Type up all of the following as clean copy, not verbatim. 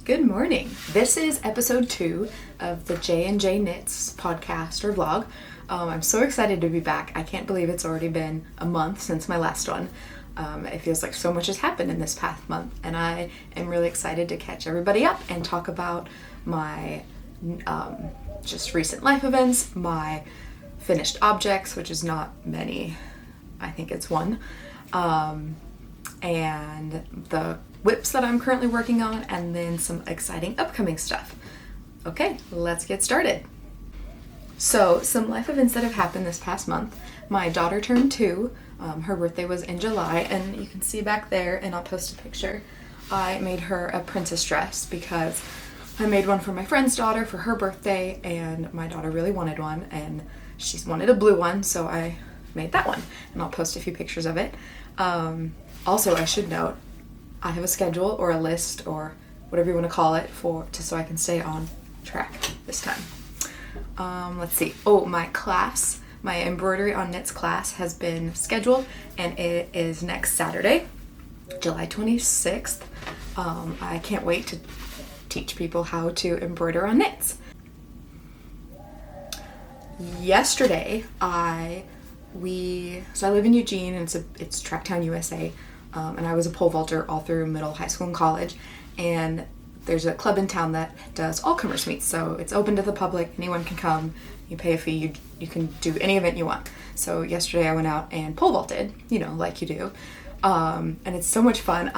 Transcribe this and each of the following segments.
Good morning. This is episode 2 of the J&J Knits podcast or vlog. I'm so excited to be back. I can't believe it's already been a month since my last one. It feels like so much has happened in this past month, and I am really excited to catch everybody up and talk about my just recent life events, my finished objects, which is not many. I think it's one. And the whips that I'm currently working on, and then some exciting upcoming stuff. Okay, let's get started. So, some life events that have happened this past month. My daughter turned 2. Her birthday was in July, and you can see back there, and I'll post a picture. I made her a princess dress because I made one for my friend's daughter for her birthday, and my daughter really wanted one, and she's wanted a blue one, so I made that one, and I'll post a few pictures of it. Also, I should note, I have a schedule or a list or whatever you want to call it so I can stay on track this time. Let's see. Oh, my class, my embroidery on knits class has been scheduled, and it is next Saturday, July 26th. I can't wait to teach people how to embroider on knits. Yesterday, I live in Eugene, and it's Tracktown, USA. And I was a pole vaulter all through middle, high school, and college. And there's a club in town that does all-comers meets, so it's open to the public. Anyone can come. You pay a fee. You can do any event you want. So yesterday I went out and pole vaulted, like you do. And it's so much fun.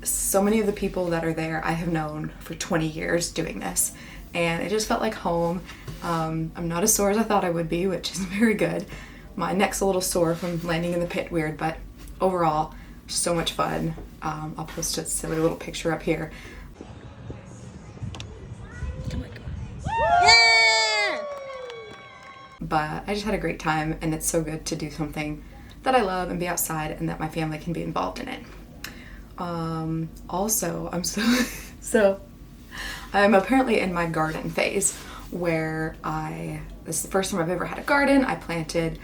So many of the people that are there I have known for 20 years doing this, and it just felt like home. I'm not as sore as I thought I would be, which is very good. My neck's a little sore from landing in the pit weird, but overall, so much fun. I'll post a silly little picture up here. Yeah! But I just had a great time, and it's so good to do something that I love and be outside, and that my family can be involved in it. Also, I'm I'm apparently in my garden phase, where this is the first time I've ever had a garden. I planted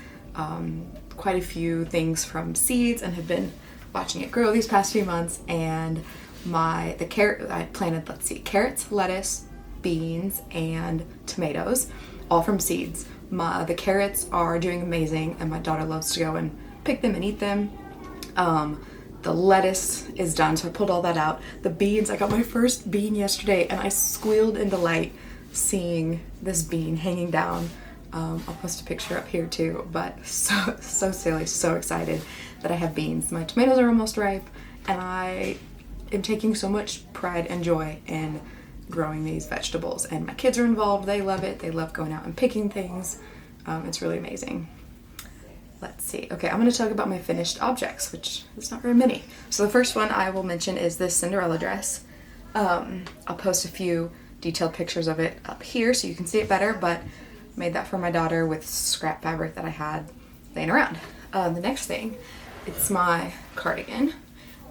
quite a few things from seeds and have been watching it grow these past few months, and I planted, carrots, lettuce, beans, and tomatoes, all from seeds. The carrots are doing amazing, and my daughter loves to go and pick them and eat them. The lettuce is done, so I pulled all that out. The beans, I got my first bean yesterday, and I squealed in delight seeing this bean hanging down. I'll post a picture up here too, but so silly, so excited that I have beans. My tomatoes are almost ripe, and I am taking so much pride and joy in growing these vegetables, and my kids are involved. They love it. They love going out and picking things. It's really amazing. Let's see. Okay, I'm going to talk about my finished objects, which is not very many. So the first one I will mention is this Cinderella dress. I'll post a few detailed pictures of it up here so you can see it better, but made that for my daughter with scrap fabric that I had laying around. The next thing, it's my cardigan.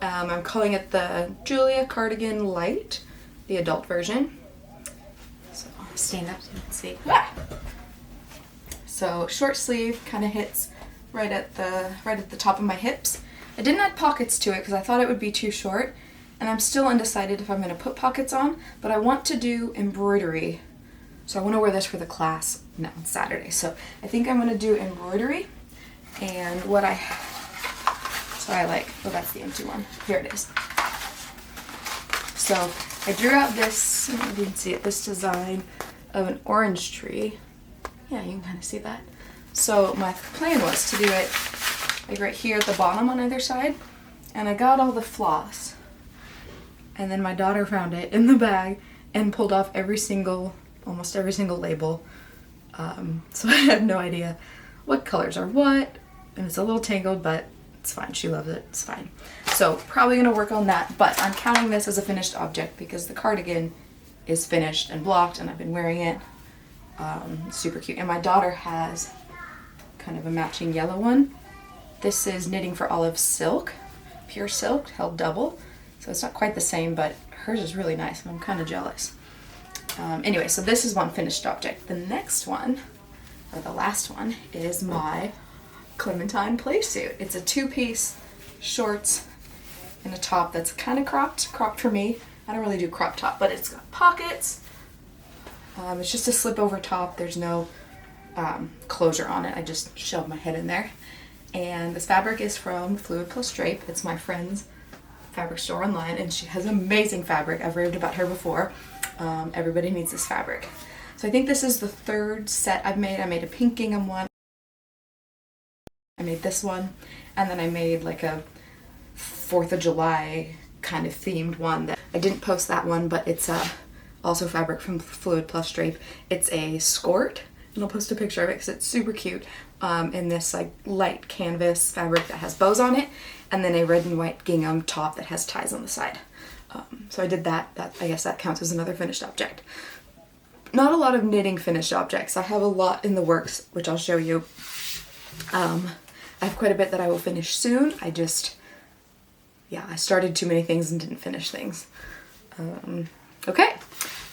I'm calling it the Julia Cardigan Lite, the adult version. So I'll stand up so you can see. So short sleeve, kind of hits right at the top of my hips. I didn't add pockets to it because I thought it would be too short, and I'm still undecided if I'm going to put pockets on, but I want to do embroidery. So I want to wear this for the class on Saturday. So I think I'm going to do embroidery, and that's the empty one. Here it is. So I drew out this, you can see it, this design of an orange tree. Yeah, you can kind of see that. So my plan was to do it like right here at the bottom on either side, and I got all the floss, and then my daughter found it in the bag and pulled off almost every single label. So I have no idea what colors are what, and it's a little tangled, but it's fine. She loves it. It's fine. So probably going to work on that, but I'm counting this as a finished object because the cardigan is finished and blocked, and I've been wearing it. Super cute. And my daughter has kind of a matching yellow one. This is Knitting for Olive silk, pure silk, held double. So it's not quite the same, but hers is really nice, and I'm kind of jealous. Anyway, so this is one finished object. The next one, or the last one, is my Clementine playsuit. It's a 2-piece shorts and a top that's kind of cropped for me. I don't really do crop top, but it's got pockets. It's just a slip over top. There's no closure on it. I just shoved my head in there. And this fabric is from Fluid Plus Drape. It's my friend's fabric store online, and she has amazing fabric. I've raved about her before. Everybody needs this fabric. So I think this is the third set I've made. I made a pink gingham one. I made this one, and then I made like a 4th of July kind of themed one that I didn't post that one, but it's also fabric from Fluid Plus Drape. It's a skirt, and I'll post a picture of it because it's super cute, in this like light canvas fabric that has bows on it, and then a red and white gingham top that has ties on the side. So I did that. I guess that counts as another finished object. Not a lot of knitting finished objects. I have a lot in the works, which I'll show you. I have quite a bit that I will finish soon. I started too many things and didn't finish things. Okay,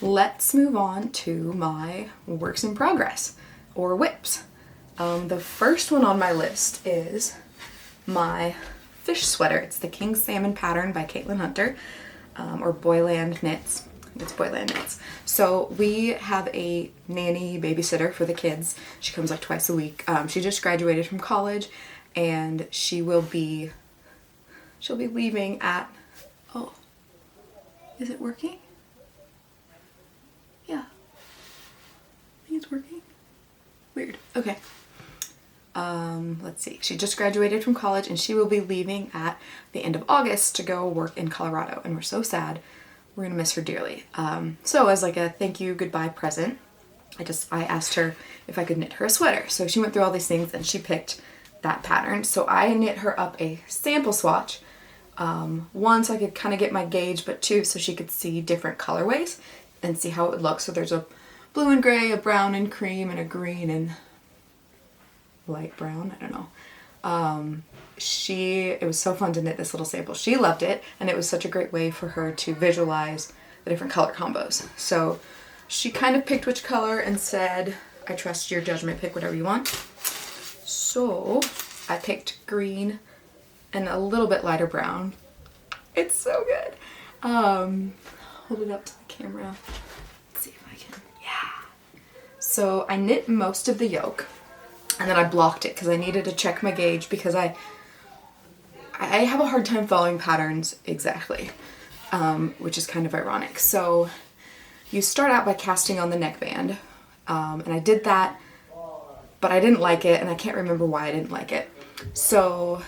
let's move on to my works in progress, or WIPs. The first one on my list is my fish sweater. It's the King Salmon pattern by Caitlyn Hunter, or Boyland Knits. It's Boyland Knits. So we have a nanny babysitter for the kids. She comes like twice a week. She just graduated from college, and she'll be leaving at, oh, is it working? Yeah. I think it's working. Weird. Okay. Let's see. She just graduated from college, and she will be leaving at the end of August to go work in Colorado, and we're so sad. We're gonna miss her dearly. So as like a thank you goodbye present, I asked her if I could knit her a sweater. So she went through all these things and she picked that pattern. So I knit her up a sample swatch. One, so I could kind of get my gauge, but two, so she could see different colorways and see how it would look. So there's a blue and gray, a brown and cream, and a green and light brown. I don't know. It was so fun to knit this little sample. She loved it, and it was such a great way for her to visualize the different color combos. So she kind of picked which color and said, I trust your judgment, pick whatever you want. So I picked green and a little bit lighter brown. It's so good. Hold it up to the camera. Let's see if I can, yeah. So I knit most of the yoke, and then I blocked it because I needed to check my gauge, because I have a hard time following patterns exactly, which is kind of ironic. So you start out by casting on the neckband, and I did that, but I didn't like it, and I can't remember why I didn't like it. So,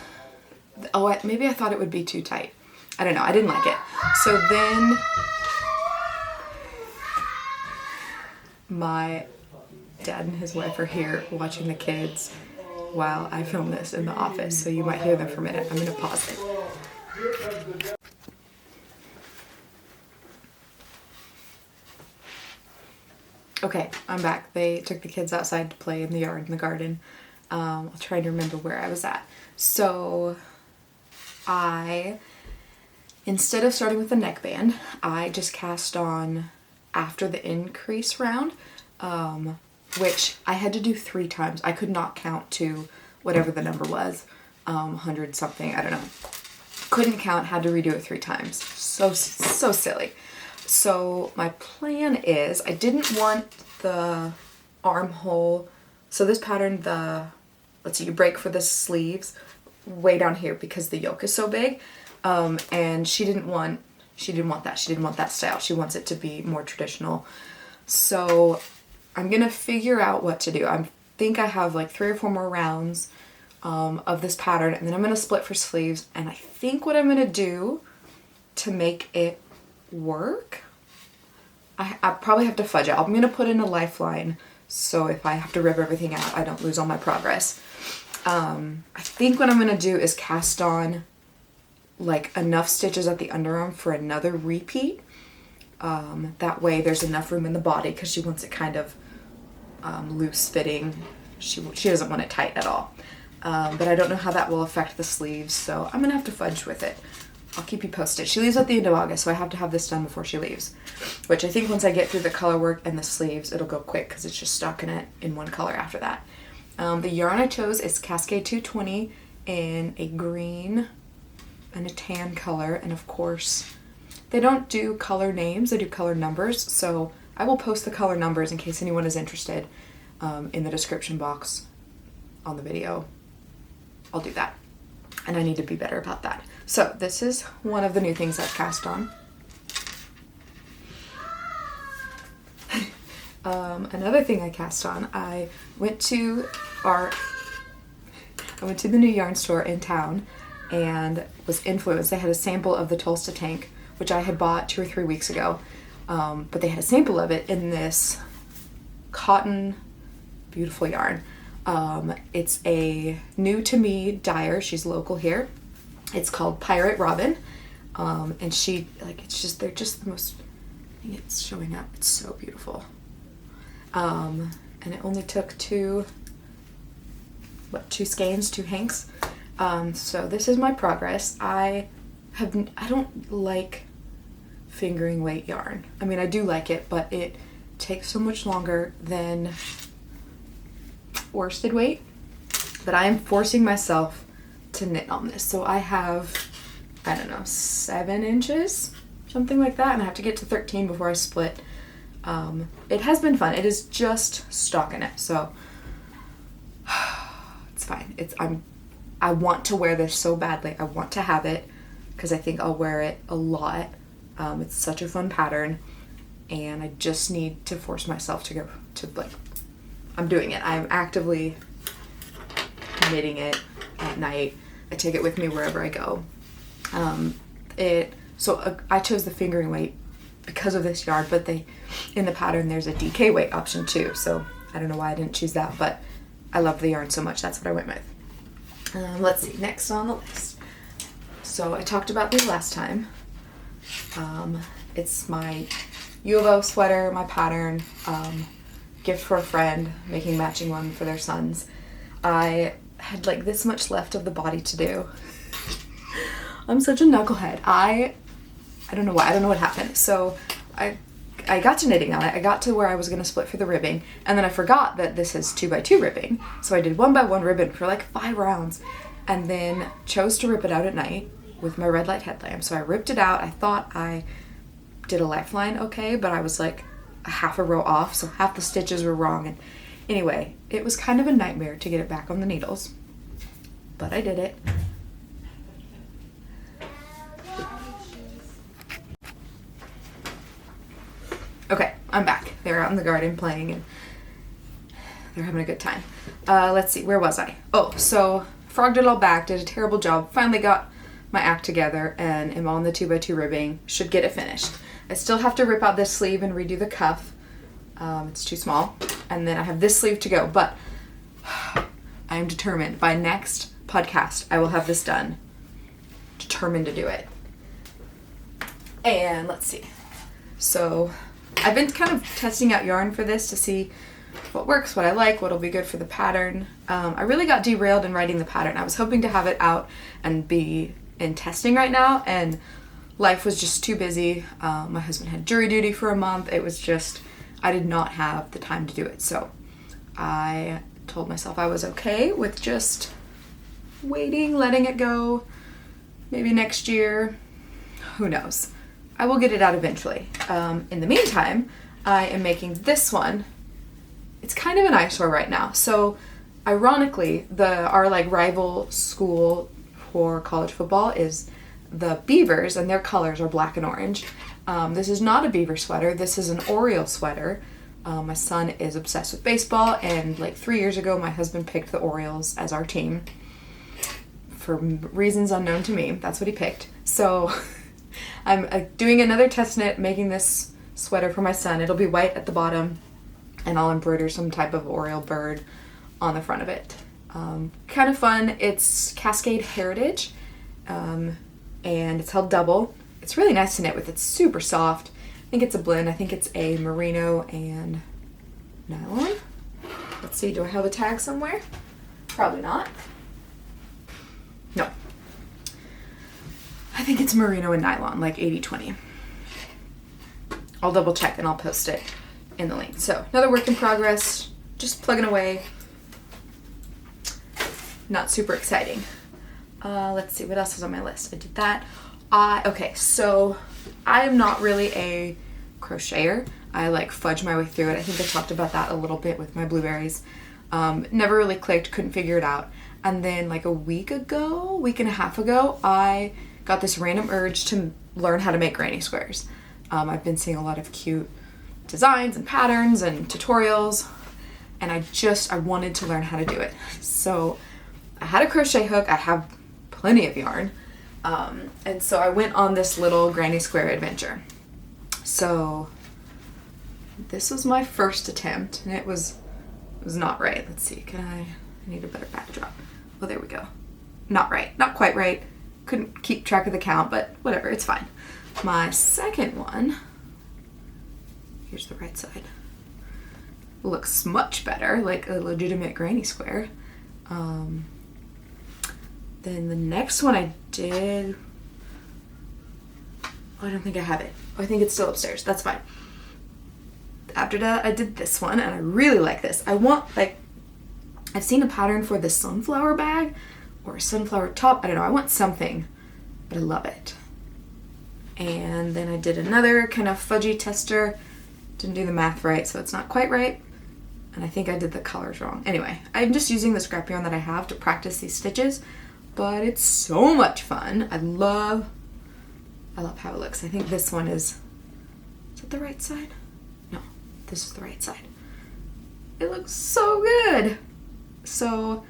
maybe I thought it would be too tight. I don't know, I didn't like it. So then my dad and his wife are here watching the kids while I film this in the office, so you might hear them for a minute. I'm gonna pause it. Okay, I'm back. They took the kids outside to play in the yard, in the garden. I'll try to remember where I was at. So instead of starting with the neckband, I just cast on after the increase round, which I had to do 3 times. I could not count to whatever the number was, 100 something, I don't know. Couldn't count, had to redo it 3 times. So silly. So my plan is, I didn't want the armhole, so this pattern, let's see, you break for the sleeves way down here because the yoke is so big, and she didn't want that. She didn't want that style. She wants it to be more traditional. So I'm gonna figure out what to do. I think I have like 3 or 4 more rounds of this pattern, and then I'm gonna split for sleeves, and I think what I'm gonna do to make it work, I probably have to fudge it. I'm gonna put in a lifeline, so if I have to rip everything out, I don't lose all my progress. I think what I'm gonna do is cast on like enough stitches at the underarm for another repeat. That way there's enough room in the body, because she wants it kind of loose fitting. She doesn't want it tight at all. But I don't know how that will affect the sleeves, so I'm gonna have to fudge with it. I'll keep you posted. She leaves at the end of August, so I have to have this done before she leaves. Which I think once I get through the color work and the sleeves, it'll go quick, because it's just stockinette in one color after that. The yarn I chose is Cascade 220 in a green and a tan color, and of course They don't do color names, they do color numbers, so I will post the color numbers in case anyone is interested in the description box on the video. I'll do that. And I need to be better about that. So this is one of the new things I've cast on. Another thing I cast on, I went to the new yarn store in town and was influenced. They had a sample of the Tolsta Tank, which I had bought 2 or 3 weeks ago. But they had a sample of it in this cotton, beautiful yarn. It's a new to me dyer. She's local here. It's called Pirate Robin. And they're just the most, I think it's showing up. It's so beautiful. And it only took 2 skeins, 2 hanks. So this is my progress. I don't like fingering weight yarn. I mean, I do like it, but it takes so much longer than worsted weight that I am forcing myself to knit on this. So I have, I don't know, 7 inches, something like that, and I have to get to 13 before I split. It has been fun. It is just stockinette, so it's fine. I want to wear this so badly. I want to have it because I think I'll wear it a lot. It's such a fun pattern, and I just need to force myself to go to, like, I'm doing it. I'm actively knitting it at night. I take it with me wherever I go. I chose the fingering weight because of this yarn, but in the pattern there's a DK weight option too, so I don't know why I didn't choose that, but I love the yarn so much, that's what I went with. Let's see, next on the list. So I talked about these last time. It's my U of O sweater, my pattern, gift for a friend, making matching one for their sons. I had like this much left of the body to do. I'm such a knucklehead. I don't know why. I don't know what happened. So I got to knitting on it. I got to where I was going to split for the ribbing, and then I forgot that this is 2x2 ribbing. So I did 1x1 ribbon for like 5 rounds, and then chose to rip it out at night with my red light headlamp. So I ripped it out. I thought I did a lifeline okay, but I was like a half a row off, so half the stitches were wrong. And anyway, it was kind of a nightmare to get it back on the needles, but I did it. Okay, I'm back. They're out in the garden playing and they're having a good time. Let's see, where was I? Oh, so frogged it all back, did a terrible job, finally got my act together and am on the 2x2 ribbing. Should get it finished. I still have to rip out this sleeve and redo the cuff. It's too small. And then I have this sleeve to go, but I am determined. By next podcast, I will have this done. Determined to do it. And let's see. So I've been kind of testing out yarn for this to see what works, what I like, what'll be good for the pattern. I really got derailed in writing the pattern. I was hoping to have it out and be in testing right now, and life was just too busy. My husband had jury duty for a month. It was just, I did not have the time to do it. So I told myself I was okay with just waiting, letting it go. Maybe next year, who knows. I will get it out eventually. In the meantime, I am making this one. It's kind of an eyesore right now. So ironically, our like rival school for college football is the Beavers, and their colors are black and orange. This is not a Beaver sweater. This is an Oriole sweater. My son is obsessed with baseball, and like 3 years ago, my husband picked the Orioles as our team for reasons unknown to me. That's what he picked. So I'm doing another test knit, making this sweater for my son. It'll be white at the bottom, and I'll embroider some type of Oriole bird on the front of it. Kind of fun. It's Cascade Heritage, and it's held double. It's really nice to knit with. It's super soft. I think it's a blend. I think it's a merino and nylon. Let's see, do I have a tag somewhere? Probably not. No. I think it's merino and nylon, like 80-20. I'll double check and I'll post it in the link. So another work in progress, just plugging away. Not super exciting. Let's see, what else is on my list? I did that. Okay, so I am not really a crocheter. I like fudge my way through it. I think I talked about that a little bit with my blueberries. Never really clicked, couldn't figure it out. And then like a week and a half ago, I got this random urge to learn how to make granny squares. I've been seeing a lot of cute designs and patterns and tutorials, and I wanted to learn how to do it. So I had a crochet hook. I have plenty of yarn. And so I went on this little granny square adventure. So this was my first attempt, and it was not right. Let's see, I need a better backdrop. Oh, there we go. Not right, not quite right. Couldn't keep track of the count, but whatever, it's fine. My second one, here's the right side, looks much better, like a legitimate granny square. Then the next one I did, I don't think I have it. I think it's still upstairs. That's fine. After that, I did this one, and I really like this. I've seen a pattern for the sunflower bag or a sunflower top. I don't know. I want something, but I love it. And then I did another kind of fudgy tester. Didn't do the math right, so it's not quite right. And I think I did the colors wrong. Anyway, I'm just using the scrap yarn that I have to practice these stitches, but it's so much fun. I love how it looks. I think this one is it the right side? No, this is the right side. It looks so good. So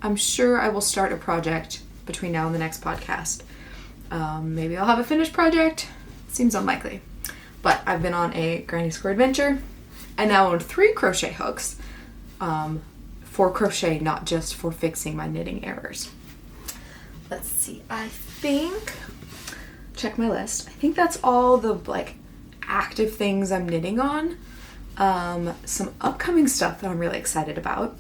I'm sure I will start a project between now and the next podcast. Maybe I'll have a finished project. Seems unlikely. But I've been on a granny square adventure. I now own 3 crochet hooks for crochet, not just for fixing my knitting errors. Let's see, I think, check my list. I think that's all the active things I'm knitting on. Some upcoming stuff that I'm really excited about.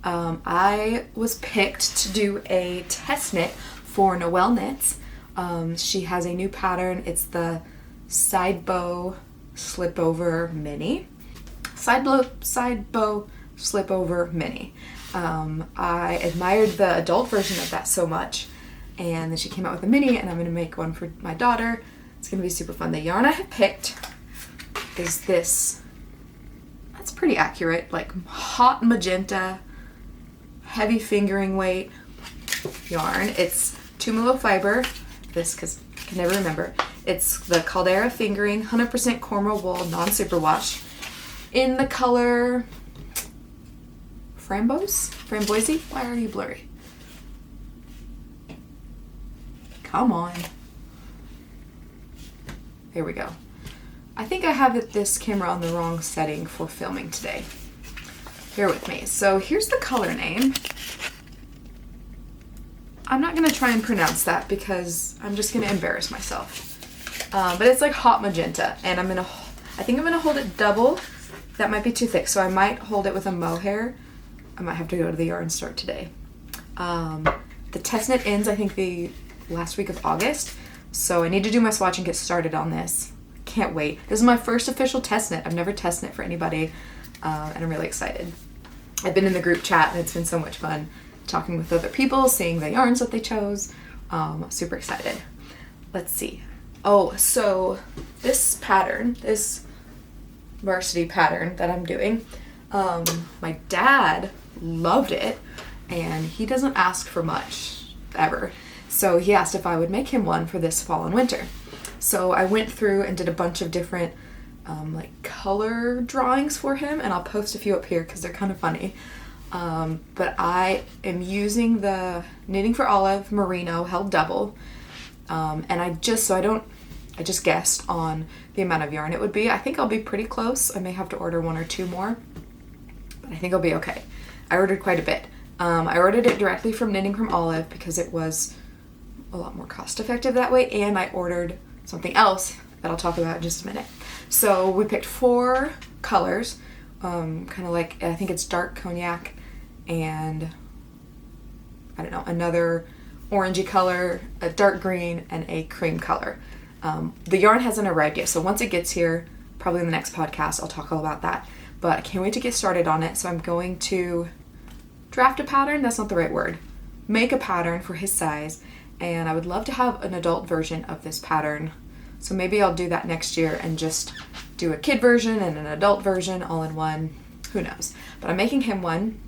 I was picked to do a test knit for Noelle Knits. She has a new pattern. It's the side bow slip over mini. Side bow slip over mini. I admired the adult version of that so much, and then she came out with a mini, and I'm going to make one for my daughter. It's going to be super fun. The yarn I have picked is this. That's pretty accurate, like hot magenta, heavy fingering weight yarn. It's 2 milo fiber. This, because I can never remember. It's the Caldera fingering 100% Cornrow wool non-superwash in the color Framboise? Why are you blurry? Come on. There we go. I think I have this camera on the wrong setting for filming today. Bear with me. So here's the color name. I'm not going to try and pronounce that because I'm just going to embarrass myself. But it's like hot magenta, and I think I'm going to hold it double. That might be too thick, so I might hold it with a mohair. I might have to go to the yarn store today. The test knit ends, I think, the last week of August, so I need to do my swatch and get started on this. Can't wait. This is my first official test knit. I've never test knit for anybody, and I'm really excited. I've been in the group chat, and it's been so much fun talking with other people, seeing the yarns that they chose. Super excited. Let's see. Oh, so this pattern, this varsity pattern that I'm doing, my dad loved it, and he doesn't ask for much ever. So he asked if I would make him one for this fall and winter. So I went through and did a bunch of different color drawings for him, and I'll post a few up here because they're kind of funny. But I am using the Knitting for Olive merino held double, and I just guessed on the amount of yarn it would be. I think I'll be pretty close. I may have to order 1 or 2 more, but I think I'll be okay. I ordered quite a bit. I ordered it directly from Knitting from Olive because it was a lot more cost effective that way, and I ordered something else that I'll talk about in just a minute. So we picked 4 colors, kind of like, I think it's dark cognac and I don't know, another orangey color, a dark green, and a cream color. The yarn hasn't arrived yet, so once it gets here, probably in the next podcast, I'll talk all about that. But I can't wait to get started on it, so I'm going to draft a pattern. That's not the right word. Make a pattern for his size, and I would love to have an adult version of this pattern So maybe I'll do that next year and just do a kid version and an adult version all in one. Who knows? But I'm making him one.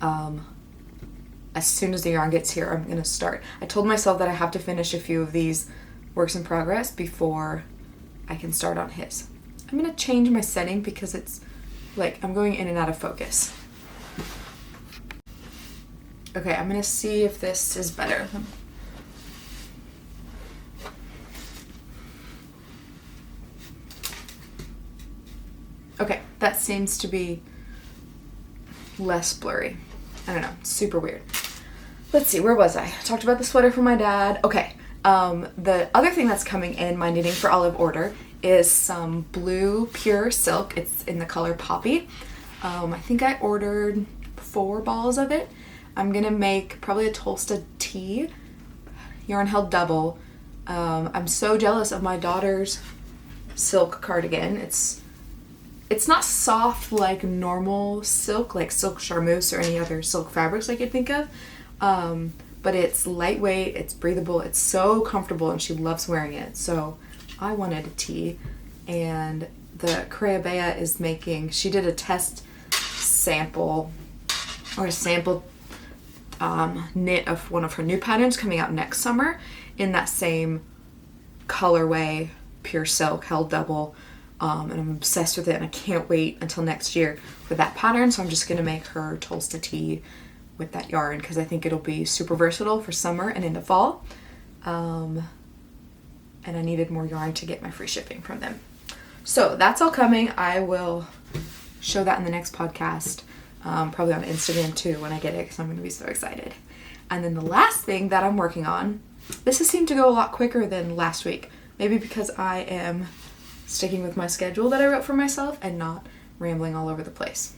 As soon as the yarn gets here, I'm gonna start. I told myself that I have to finish a few of these works in progress before I can start on his. I'm gonna change my setting because it's like I'm going in and out of focus. Okay, I'm gonna see if this is better. Okay, that seems to be less blurry. I don't know, super weird. Let's see, where was I? Talked about the sweater for my dad. Okay, the other thing that's coming in my Knitting for Olive order is some blue pure silk. It's in the color Poppy. I think I ordered 4 balls of it. I'm gonna make probably a Tolsta Tee yarn held double. I'm so jealous of my daughter's silk cardigan. It's not soft like normal silk, like silk charmeuse or any other silk fabrics I could think of, but it's lightweight, it's breathable, it's so comfortable, and she loves wearing it. So I wanted a tee, and the Creabea is making, she did a test sample, or a sample knit of one of her new patterns coming out next summer in that same colorway, pure silk, held double. And I'm obsessed with it, and I can't wait until next year for that pattern. So I'm just gonna make her Tolsta Tee with that yarn because I think it'll be super versatile for summer and into fall. And I needed more yarn to get my free shipping from them. So that's all coming. I will show that in the next podcast, probably on Instagram too when I get it, because I'm gonna be so excited. And then the last thing that I'm working on, this has seemed to go a lot quicker than last week, maybe because I am sticking with my schedule that I wrote for myself and not rambling all over the place.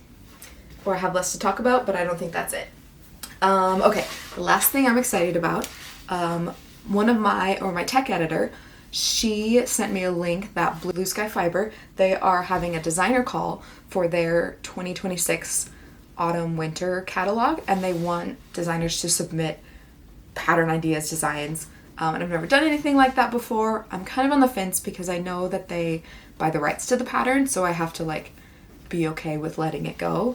Or I have less to talk about, but I don't think that's it. Okay, the last thing I'm excited about, one of my tech editor, she sent me a link that Blue Sky Fiber, they are having a designer call for their 2026 autumn winter catalog, and they want designers to submit pattern ideas, designs. And I've never done anything like that before. I'm kind of on the fence because I know that they buy the rights to the pattern, so I have to like be okay with letting it go.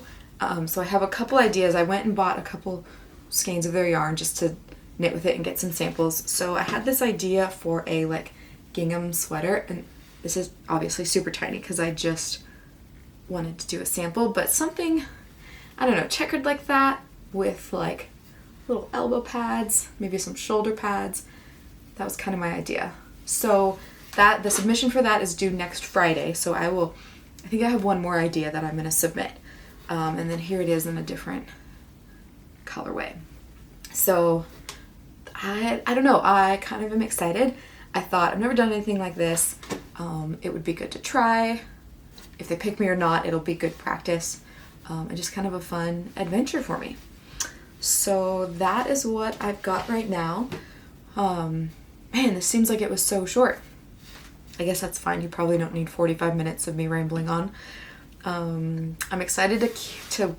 So I have a couple ideas. I went and bought a couple skeins of their yarn just to knit with it and get some samples. So I had this idea for a like gingham sweater, and this is obviously super tiny because I just wanted to do a sample, but something, I don't know, checkered like that with like little elbow pads, maybe some shoulder pads. That was kind of my idea. So that the submission for that is due next Friday. So I think I have one more idea that I'm going to submit. And then here it is in a different colorway. So I don't know, I kind of am excited. I thought I've never done anything like this. It would be good to try. If they pick me or not, it'll be good practice. And just kind of a fun adventure for me. So that is what I've got right now. Man, this seems like it was so short. I guess that's fine. You probably don't need 45 minutes of me rambling on. I'm excited to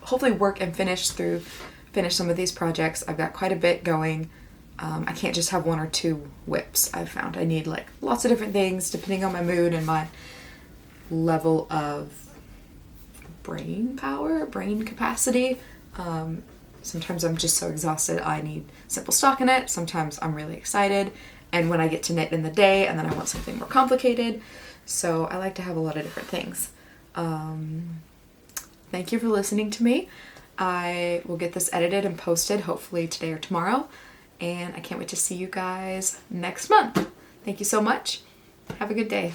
hopefully work and finish some of these projects. I've got quite a bit going. I can't just have 1 or 2 whips. I've found I need like lots of different things depending on my mood and my level of brain capacity. Sometimes I'm just so exhausted I need simple stockinette. Sometimes I'm really excited, and when I get to knit in the day, and then I want something more complicated. So I like to have a lot of different things. Thank you for listening to me. I will get this edited and posted hopefully today or tomorrow, and I can't wait to see you guys next month. Thank you so much. Have a good day.